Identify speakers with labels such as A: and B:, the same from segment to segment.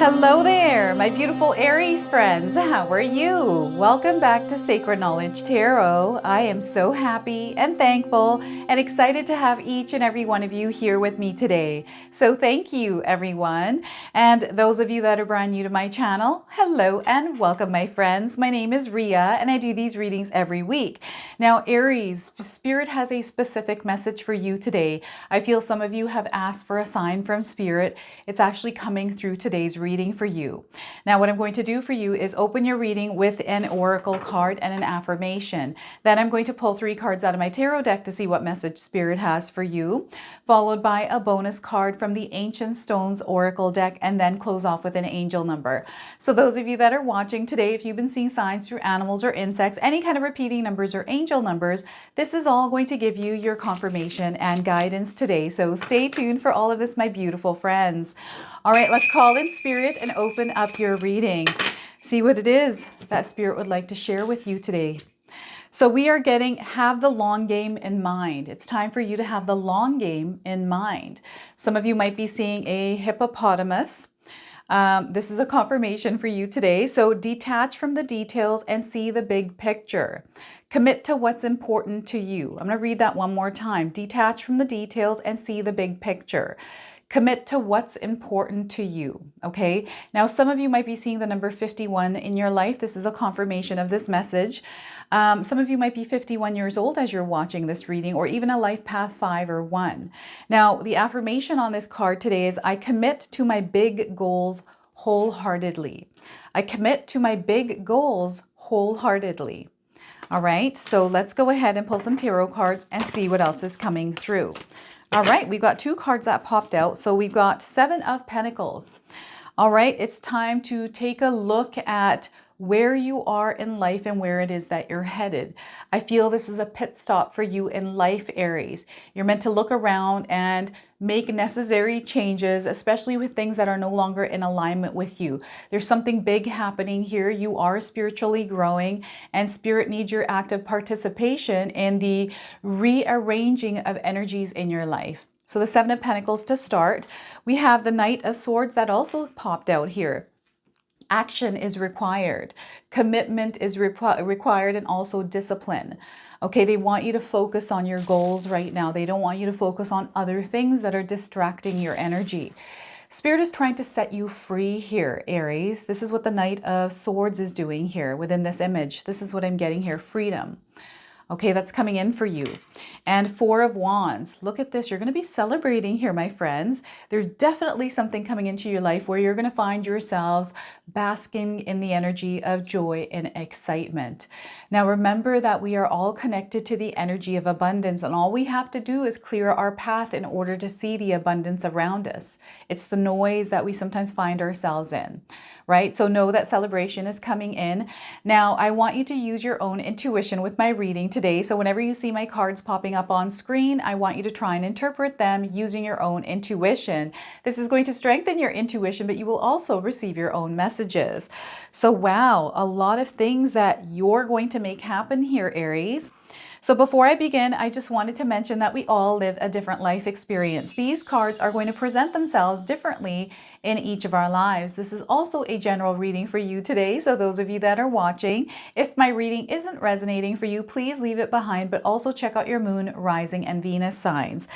A: Hello there, my beautiful Aries friends. How are you? Welcome back to Sacred Knowledge Tarot. I am so happy and thankful and excited to have each and every one of you here with me today. So thank you, everyone. And those of you that are brand new to my channel, hello and welcome, my friends. My name is Ria and I do these readings every week. Now, Aries, Spirit has a specific message for you today. I feel some of you have asked for a sign from Spirit. It's actually coming through today's reading for you. Now, what I'm going to do for you is open your reading with an oracle card and an affirmation. Then I'm going to pull 3 cards out of my tarot deck to see what message Spirit has for you, followed by a bonus card from the Ancient Stones oracle deck, and then close off with an angel number. So those of you that are watching today, if you've been seeing signs through animals or insects, any kind of repeating numbers or angel numbers, this is all going to give you your confirmation and guidance today. So stay tuned for all of this, my beautiful friends. All right, let's call in Spirit and open up your reading. See what it is that Spirit would like to share with you today. So we are getting, have the long game in mind. It's time for you to have the long game in mind. Some of you might be seeing a hippopotamus. This is a confirmation for you today. So detach from the details and see the big picture. Commit to what's important to you. I'm going to read that one more time. Detach from the details and see the big picture. Commit to what's important to you, okay? Now, some of you might be seeing the number 51 in your life. This is a confirmation of this message. Some of you might be 51 years old as you're watching this reading, or even a life path 5 or 1. Now, the affirmation on this card today is, I commit to my big goals wholeheartedly. I commit to my big goals wholeheartedly. All right, so let's go ahead and pull some tarot cards and see what else is coming through. All right, we've got 2 cards that popped out. So we've got 7 of Pentacles. All right, it's time to take a look at where you are in life and where it is that you're headed. I feel this is a pit stop for you in life, Aries. You're meant to look around and make necessary changes, especially with things that are no longer in alignment with you. There's something big happening here. You are spiritually growing, and Spirit needs your active participation in the rearranging of energies in your life. So the 7 of Pentacles to start. We have the Knight of Swords that also popped out here. Action is required. Commitment is required, and also discipline. Okay, they want you to focus on your goals right now. They don't want you to focus on other things that are distracting your energy. Spirit is trying to set you free here, Aries. This is what the Knight of Swords is doing here within this image. This is what I'm getting here, freedom. Okay, that's coming in for you. And 4 of Wands. Look at this. You're going to be celebrating here, my friends. There's definitely something coming into your life where you're going to find yourselves basking in the energy of joy and excitement. Now, remember that we are all connected to the energy of abundance, and all we have to do is clear our path in order to see the abundance around us. It's the noise that we sometimes find ourselves in, right? So know that celebration is coming in. Now, I want you to use your own intuition with my reading today. So whenever you see my cards popping up on screen, I want you to try and interpret them using your own intuition. This is going to strengthen your intuition, but you will also receive your own messages. So wow, a lot of things that you're going to make happen here, Aries. So before I begin, I just wanted to mention that we all live a different life experience. These cards are going to present themselves differently in each of our lives. This is also a general reading for you today. So those of you that are watching, if my reading isn't resonating for you, please leave it behind, but also check out your moon, rising, and Venus signs.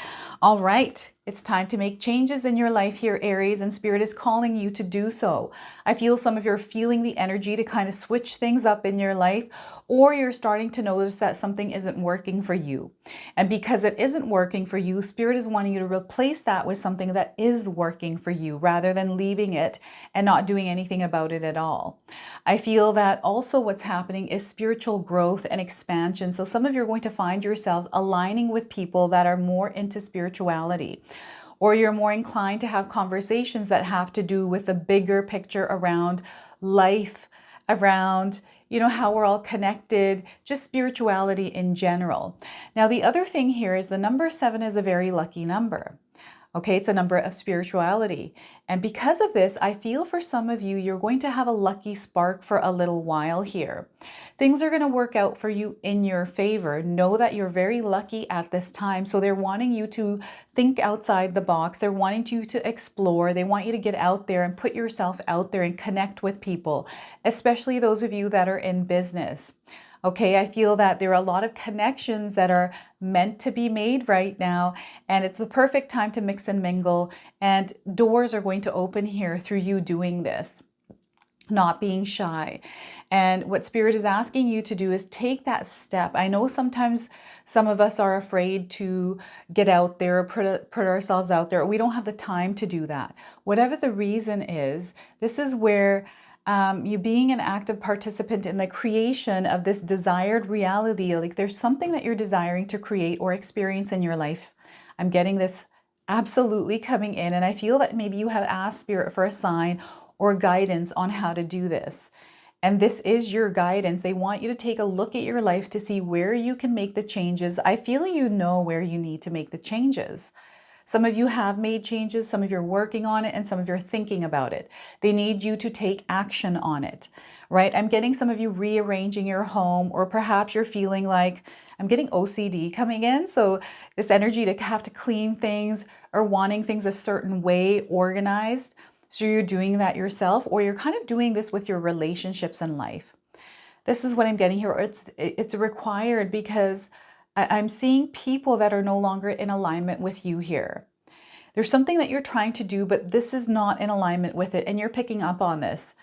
A: All right. It's time to make changes in your life here, Aries, and Spirit is calling you to do so. I feel some of you are feeling the energy to kind of switch things up in your life, or you're starting to notice that something isn't working for you. And because it isn't working for you, Spirit is wanting you to replace that with something that is working for you rather than leaving it and not doing anything about it at all. I feel that also what's happening is spiritual growth and expansion. So some of you are going to find yourselves aligning with people that are more into spirituality, or you're more inclined to have conversations that have to do with the bigger picture around life, around, how we're all connected, just spirituality in general. Now, the other thing here is the number 7 is a very lucky number. Okay, it's a number of spirituality. And because of this, I feel for some of you, you're going to have a lucky spark for a little while here. Things are going to work out for you in your favor. Know that you're very lucky at this time. So they're wanting you to think outside the box. They're wanting you to explore. They want you to get out there and put yourself out there and connect with people, especially those of you that are in business. Okay, I feel that there are a lot of connections that are meant to be made right now, and it's the perfect time to mix and mingle, and doors are going to open here through you doing this, not being shy. And what Spirit is asking you to do is take that step. I know sometimes some of us are afraid to get out there, put ourselves out there. We don't have the time to do that. Whatever the reason is, this is where you being an active participant in the creation of this desired reality, like there's something that you're desiring to create or experience in your life. I'm getting this absolutely coming in, and I feel that maybe you have asked Spirit for a sign or guidance on how to do this. And this is your guidance. They want you to take a look at your life to see where you can make the changes. I feel you know where you need to make the changes. Some of you have made changes, some of you are working on it, and some of you are thinking about it. They need you to take action on it, right? I'm getting some of you rearranging your home, or perhaps you're feeling like, I'm getting OCD coming in. So this energy to have to clean things or wanting things a certain way organized. So you're doing that yourself, or you're kind of doing this with your relationships in life. This is what I'm getting here. It's required because I'm seeing people that are no longer in alignment with you here. There's something that you're trying to do, but this is not in alignment with it, and you're picking up on this.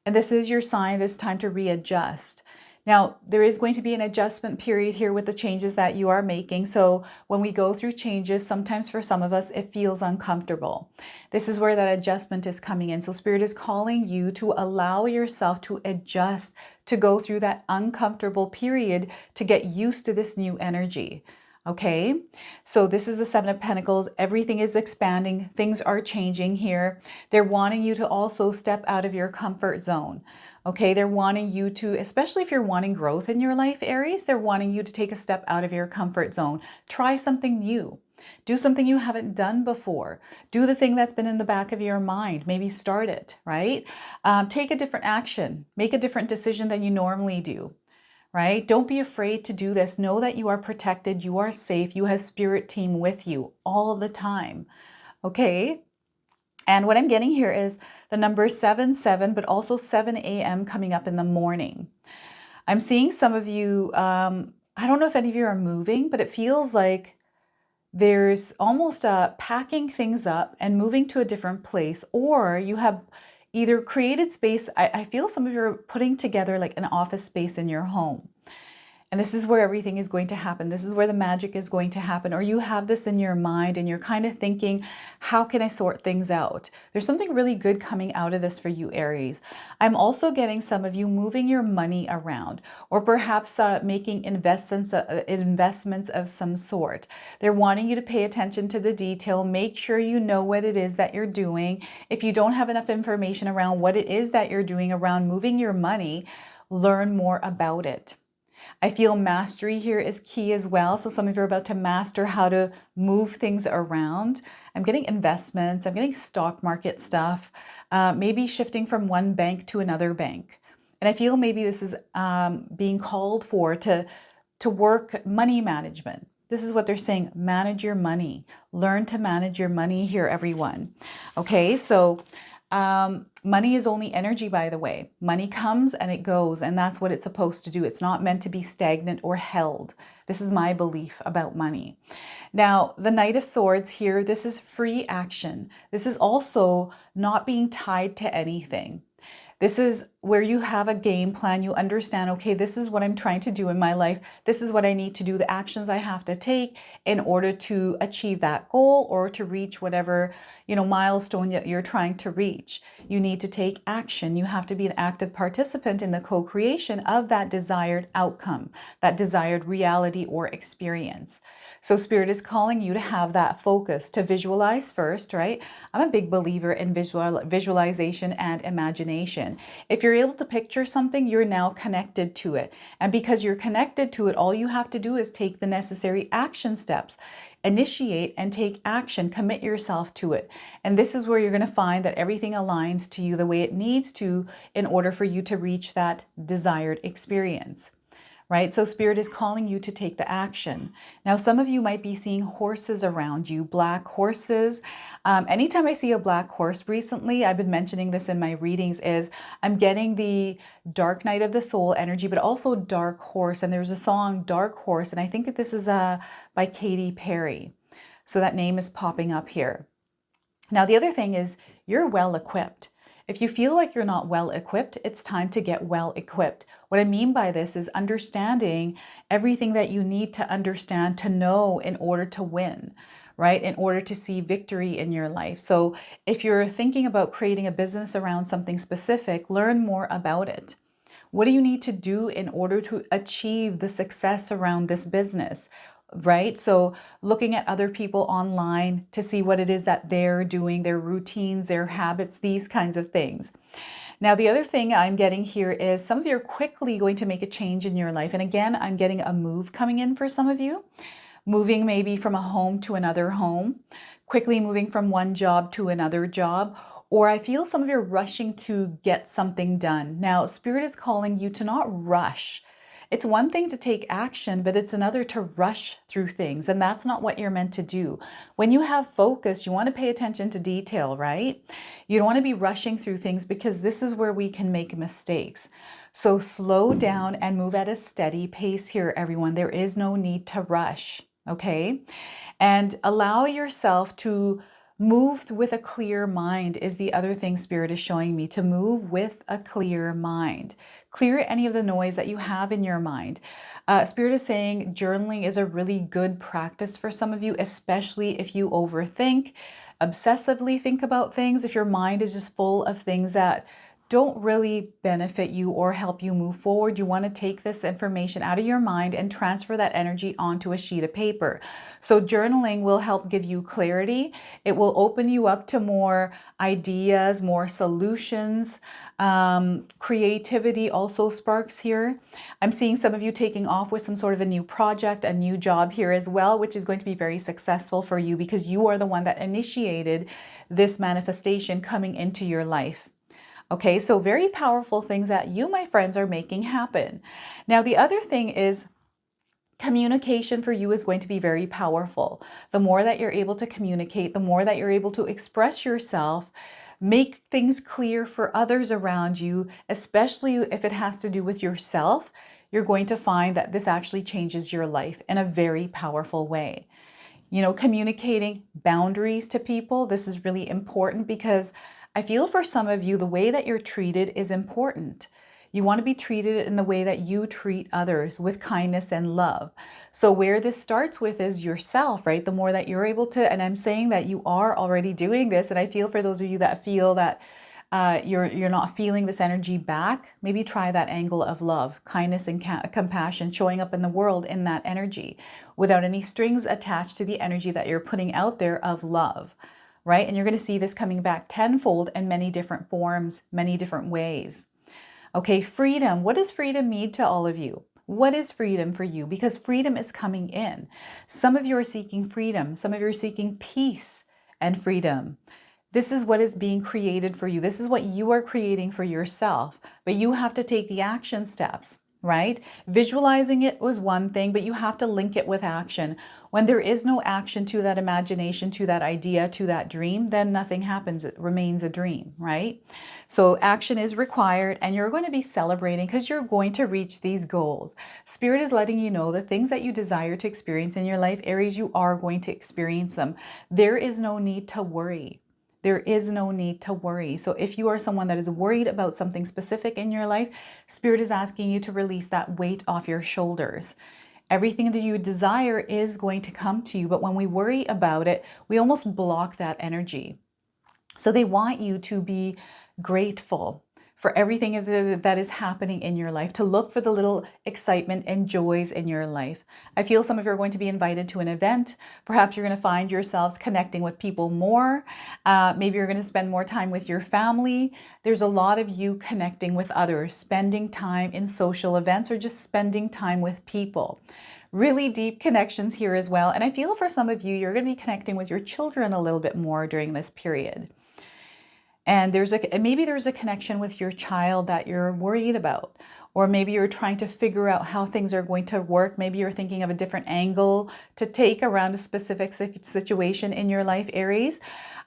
A: And this is your sign, this time to readjust. Now, there is going to be an adjustment period here with the changes that you are making. So when we go through changes, sometimes for some of us, it feels uncomfortable. This is where that adjustment is coming in. So Spirit is calling you to allow yourself to adjust, to go through that uncomfortable period to get used to this new energy. Okay, so this is the Seven of Pentacles. Everything is expanding. Things are changing here. They're wanting you to also step out of your comfort zone. Okay, they're wanting you to, especially if you're wanting growth in your life, Aries, they're wanting you to take a step out of your comfort zone. Try something new. Do something you haven't done before. Do the thing that's been in the back of your mind. Maybe start it, right? Take a different action. Make a different decision than you normally do. Right? Don't be afraid to do this. Know that you are protected, you are safe, you have Spirit team with you all the time. Okay? And what I'm getting here is the number 77, but also 7 a.m. coming up in the morning. I'm seeing some of you, I don't know if any of you are moving, but it feels like there's almost packing things up and moving to a different place, or you have either created space. I feel some of you are putting together like an office space in your home. And this is where everything is going to happen. This is where the magic is going to happen. Or you have this in your mind and you're kind of thinking, how can I sort things out? There's something really good coming out of this for you, Aries. I'm also getting some of you moving your money around, or perhaps making investments of some sort. They're wanting you to pay attention to the detail. Make sure you know what it is that you're doing. If you don't have enough information around what it is that you're doing around moving your money, learn more about it. I feel mastery here is key as well. So some of you are about to master how to move things around. I'm getting investments. I'm getting stock market stuff, maybe shifting from one bank to another bank. And I feel maybe this is being called for to work money management. This is what they're saying. Manage your money. Learn to manage your money here, everyone. Okay, so money is only energy, by the way. Money comes and it goes, and that's what it's supposed to do. It's not meant to be stagnant or held. This is my belief about money. Now, the Knight of Swords here, this is free action. This is also not being tied to anything. This is where you have a game plan. You understand, okay, this is what I'm trying to do in my life. This is what I need to do, the actions I have to take in order to achieve that goal or to reach whatever, milestone that you're trying to reach. You need to take action. You have to be an active participant in the co-creation of that desired outcome, that desired reality or experience. So Spirit is calling you to have that focus, to visualize first, right? I'm a big believer in visualization and imagination. If you're you're able to picture something, you're now connected to it. And because you're connected to it, all you have to do is take the necessary action steps, initiate and take action, commit yourself to it. And this is where you're going to find that everything aligns to you the way it needs to in order for you to reach that desired experience. Right? So Spirit is calling you to take the action. Now, some of you might be seeing horses around you, black horses. Anytime I see a black horse recently, I've been mentioning this in my readings, is I'm getting the dark night of the soul energy, but also dark horse. And there's a song, Dark Horse, and I think that this is by Katy Perry. So that name is popping up here. Now, the other thing is you're well equipped. If you feel like you're not well equipped, it's time to get well equipped. What I mean by this is understanding everything that you need to understand, to know in order to win, right? In order to see victory in your life. So if you're thinking about creating a business around something specific, learn more about it. What do you need to do in order to achieve the success around this business? Right? So looking at other people online to see what it is that they're doing, their routines, their habits, these kinds of things. Now, the other thing I'm getting here is some of you are quickly going to make a change in your life. And again, I'm getting a move coming in for some of you, moving maybe from a home to another home, quickly moving from one job to another job. Or I feel some of you are rushing to get something done. Now, Spirit is calling you to not rush. It's one thing to take action, but it's another to rush through things. And that's not what you're meant to do. When you have focus, you want to pay attention to detail, right? You don't want to be rushing through things because this is where we can make mistakes. So slow down and move at a steady pace here, everyone. There is no need to rush, okay? And allow yourself to move with a clear mind is the other thing Spirit is showing me, to move with a clear mind. Clear any of the noise that you have in your mind. Spirit is saying journaling is a really good practice for some of you, especially if you overthink, obsessively think about things, if your mind is just full of things that don't really benefit you or help you move forward. You want to take this information out of your mind and transfer that energy onto a sheet of paper. So journaling will help give you clarity. It will open you up to more ideas, more solutions. Creativity also sparks here. I'm seeing some of you taking off with some sort of a new project, a new job here as well, which is going to be very successful for you because you are the one that initiated this manifestation coming into your life. Okay, so very powerful things that you, my friends, are making happen. Now, the other thing is communication for you is going to be very powerful. The more that you're able to communicate, the more that you're able to express yourself, make things clear for others around you, especially if it has to do with yourself, you're going to find that this actually changes your life in a very powerful way. You know, communicating boundaries to people, this is really important because I feel for some of you, the way that you're treated is important. You want to be treated in the way that you treat others, with kindness and love. So where this starts with is yourself, right? The more that you're able to, and I'm saying that you are already doing this, and I feel for those of you that feel that you're not feeling this energy back, maybe try that angle of love, kindness and compassion, showing up in the world in that energy without any strings attached to the energy that you're putting out there of love. Right? And you're going to see this coming back tenfold in many different forms, many different ways. Okay, freedom. What does freedom mean to all of you? What is freedom for you? Because freedom is coming in. Some of you are seeking freedom. Some of you are seeking peace and freedom. This is what is being created for you. This is what you are creating for yourself. But you have to take the action steps. Right? Visualizing it was one thing, but you have to link it with action. When there is no action to that imagination, to that idea, to that dream, then nothing happens. It remains a dream, right? So action is required, and you're going to be celebrating because you're going to reach these goals. Spirit is letting you know the things that you desire to experience in your life, Aries, you are going to experience them. There is no need to worry. There is no need to worry. So if you are someone that is worried about something specific in your life, Spirit is asking you to release that weight off your shoulders. Everything that you desire is going to come to you, but when we worry about it, we almost block that energy. So they want you to be grateful. for everything that is happening in your life, to look for the little excitement and joys in your life. I feel some of you are going to be invited to an event. Perhaps you're going to find yourselves connecting with people more. Maybe you're going to spend more time with your family. There's a lot of you connecting with others, spending time in social events, or just spending time with people. Really deep connections here as well. And I feel for some of you, you're going to be connecting with your children a little bit more during this period. And maybe there's a connection with your child that you're worried about, or maybe you're trying to figure out how things are going to work. Maybe you're thinking of a different angle to take around a specific situation in your life, Aries.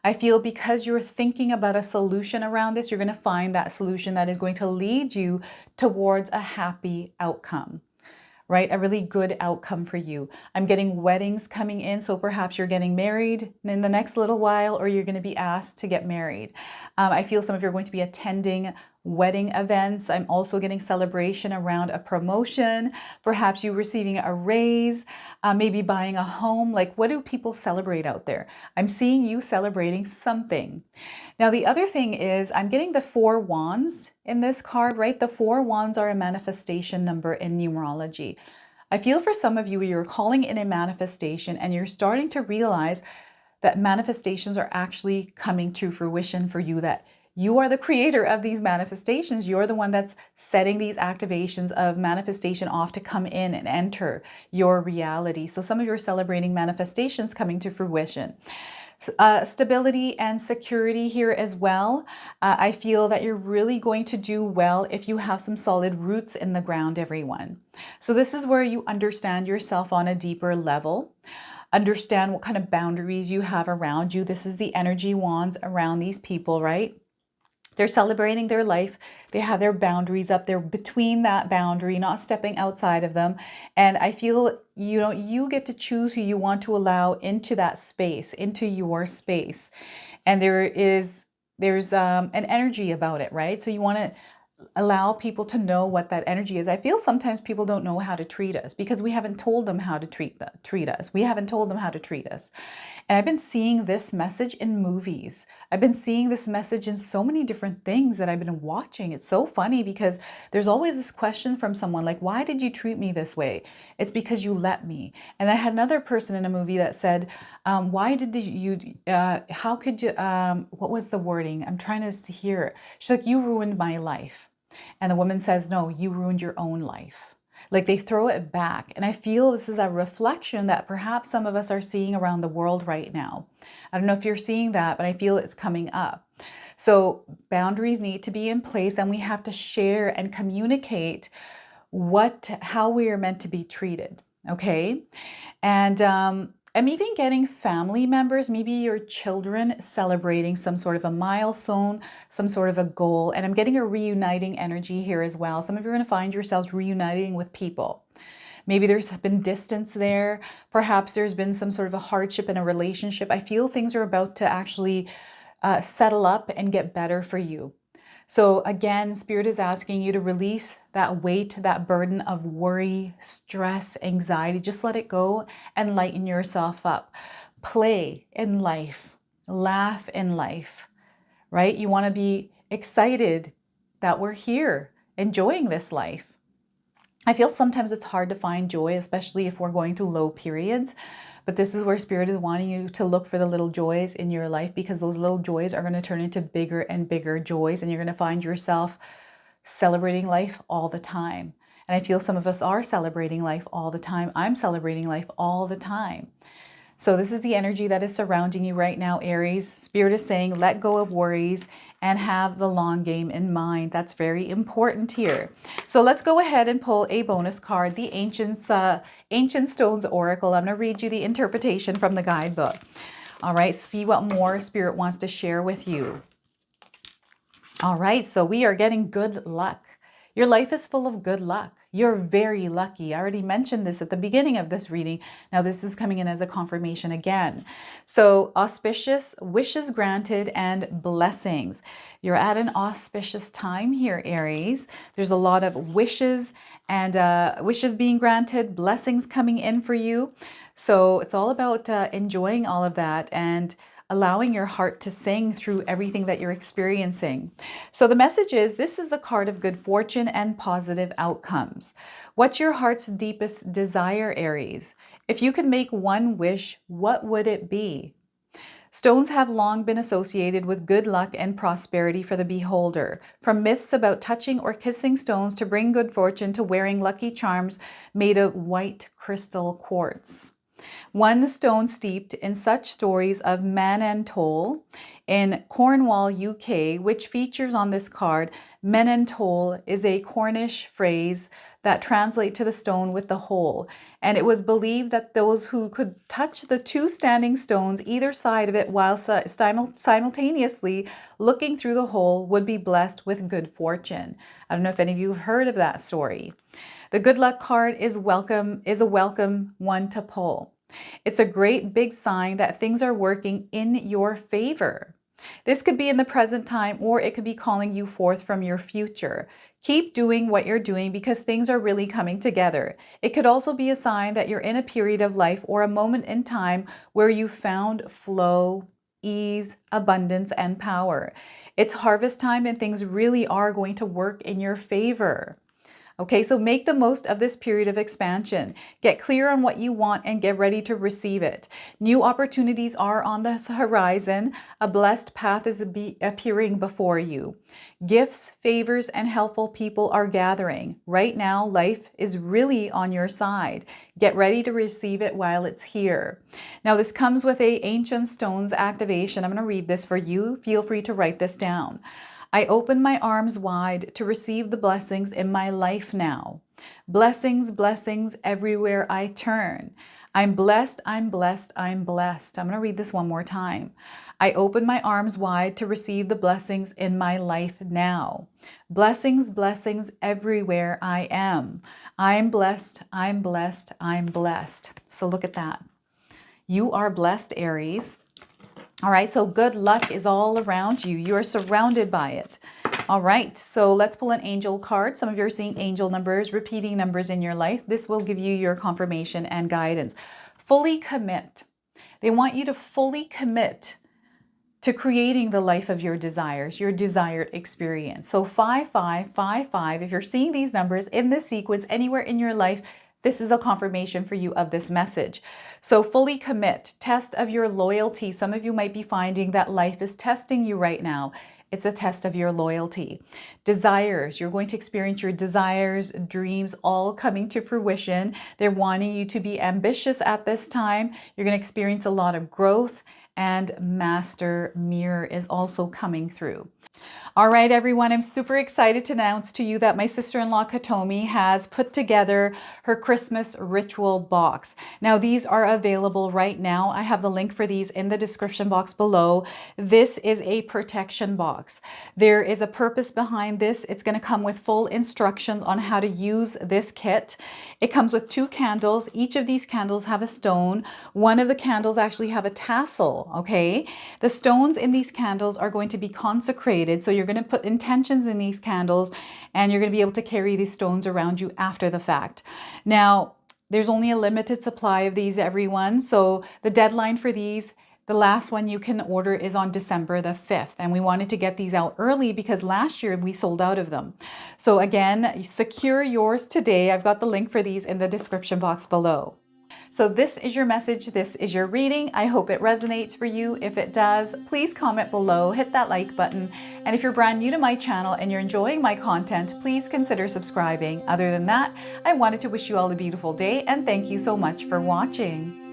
A: I feel because you're thinking about a solution around this, you're going to find that solution that is going to lead you towards a happy outcome. Right? A really good outcome for you. I'm getting weddings coming in, so perhaps you're getting married in the next little while, or you're going to be asked to get married. I feel some of you are going to be attending wedding events. I'm also getting celebration around a promotion, perhaps you receiving a raise, maybe buying a home. Like, what do people celebrate out there? I'm seeing you celebrating something. Now, the other thing is I'm getting the 4 wands in this card, right? The 4 wands are a manifestation number in numerology. I feel for some of you, you're calling in a manifestation and you're starting to realize that manifestations are actually coming to fruition for you, that you are the creator of these manifestations. You're the one that's setting these activations of manifestation off to come in and enter your reality. So some of you are celebrating manifestations coming to fruition. Stability and security here as well. I feel that you're really going to do well if you have some solid roots in the ground, everyone. So this is where you understand yourself on a deeper level. Understand what kind of boundaries you have around you. This is the energy wands around these people, right? They're celebrating their life. They have their boundaries up. They're between that boundary, not stepping outside of them. And I feel, you get to choose who you want to allow into that space, into your space. And there's an energy about it, right? So you want to allow people to know what that energy is. I feel sometimes people don't know how to treat us because we haven't told them how to treat us. We haven't told them how to treat us. And I've been seeing this message in movies. I've been seeing this message in so many different things that I've been watching. It's so funny because there's always this question from someone like, why did you treat me this way? It's because you let me. And I had another person in a movie that said, why did you, how could you, what was the wording? I'm trying to hear it. She's like, you ruined my life. And the woman says, no, you ruined your own life. Like, they throw it back. And I feel this is a reflection that perhaps some of us are seeing around the world right now. I don't know if you're seeing that, but I feel it's coming up. So boundaries need to be in place, and we have to share and communicate how we are meant to be treated. Okay. And I'm even getting family members, maybe your children, celebrating some sort of a milestone, some sort of a goal. And I'm getting a reuniting energy here as well. Some of you are going to find yourselves reuniting with people. Maybe there's been distance there. Perhaps there's been some sort of a hardship in a relationship. I feel things are about to actually settle up and get better for you. So again, Spirit is asking you to release that weight, that burden of worry, stress, anxiety. Just let it go and lighten yourself up. Play in life, laugh in life, right? You want to be excited that we're here enjoying this life. I feel sometimes it's hard to find joy, especially if we're going through low periods. But this is where Spirit is wanting you to look for the little joys in your life, because those little joys are going to turn into bigger and bigger joys. And you're going to find yourself celebrating life all the time. And I feel some of us are celebrating life all the time. I'm celebrating life all the time. So this is the energy that is surrounding you right now, Aries. Spirit is saying, let go of worries and have the long game in mind. That's very important here. So let's go ahead and pull a bonus card, the Ancient Stones Oracle. I'm going to read you the interpretation from the guidebook. All right, see what more Spirit wants to share with you. All right, so we are getting good luck. Your life is full of good luck. You're very lucky. I already mentioned this at the beginning of this reading. Now this is coming in as a confirmation again. So auspicious, wishes granted, and blessings. You're at an auspicious time here, Aries. There's a lot of wishes and wishes being granted, blessings coming in for you. So it's all about enjoying all of that. And allowing your heart to sing through everything that you're experiencing. So the message is, this is the card of good fortune and positive outcomes. What's your heart's deepest desire, Aries? If you could make one wish, what would it be? Stones have long been associated with good luck and prosperity for the beholder. From myths about touching or kissing stones to bring good fortune to wearing lucky charms made of white crystal quartz. One stone steeped in such stories of Manantole in Cornwall, UK, which features on this card. Manantole is a Cornish phrase that translates to the stone with the hole, and it was believed that those who could touch the two standing stones either side of it while simultaneously looking through the hole would be blessed with good fortune. I don't know if any of you have heard of that story. The good luck card is a welcome one to pull. It's a great big sign that things are working in your favor. This could be in the present time, or it could be calling you forth from your future. Keep doing what you're doing because things are really coming together. It could also be a sign that you're in a period of life or a moment in time where you found flow, ease, abundance, and power. It's harvest time and things really are going to work in your favor. Okay, so make the most of this period of expansion. Get clear on what you want and get ready to receive it. New opportunities are on the horizon. A blessed path is appearing before you. Gifts, favors, and helpful people are gathering. Right now, life is really on your side. Get ready to receive it while it's here. Now, this comes with a Ancient Stones activation. I'm going to read this for you. Feel free to write this down. I open my arms wide to receive the blessings in my life now. Blessings, blessings everywhere I turn. I'm blessed, I'm blessed, I'm blessed. I'm going to read this one more time. I open my arms wide to receive the blessings in my life now. Blessings, blessings everywhere I am. I'm blessed, I'm blessed, I'm blessed. So look at that. You are blessed, Aries. All right, so good luck is all around you. You're surrounded by it. All right, so let's pull an angel card. Some of you are seeing angel numbers, repeating numbers in your life. This will give you your confirmation and guidance. Fully commit. They want you to fully commit to creating the life of your desires, your desired experience. So 5555, if you're seeing these numbers in this sequence anywhere in your life, this is a confirmation for you of this message. So fully commit, test of your loyalty. Some of you might be finding that life is testing you right now. It's a test of your loyalty. Desires, you're going to experience your desires, dreams all coming to fruition. They're wanting you to be ambitious at this time. You're going to experience a lot of growth, and Master Mirror is also coming through. All right, everyone, I'm super excited to announce to you that my sister-in-law Katomi has put together her Christmas ritual box. Now, these are available right now. I have the link for these in the description box below. This is a protection box. There is a purpose behind this. It's going to come with full instructions on how to use this kit. It comes with 2 candles. Each of these candles have a stone. One of the candles actually have a tassel, okay? The stones in these candles are going to be consecrated, so you're going to put intentions in these candles and you're going to be able to carry these stones around you after the fact. Now, there's only a limited supply of these, everyone. So the deadline for these, the last one you can order is on December the 5th. And we wanted to get these out early because last year we sold out of them. So again, secure yours today. I've got the link for these in the description box below. So this is your message. This is your reading. I hope it resonates for you. If it does, please comment below, hit that like button. And if you're brand new to my channel and you're enjoying my content, please consider subscribing. Other than that, I wanted to wish you all a beautiful day and thank you so much for watching.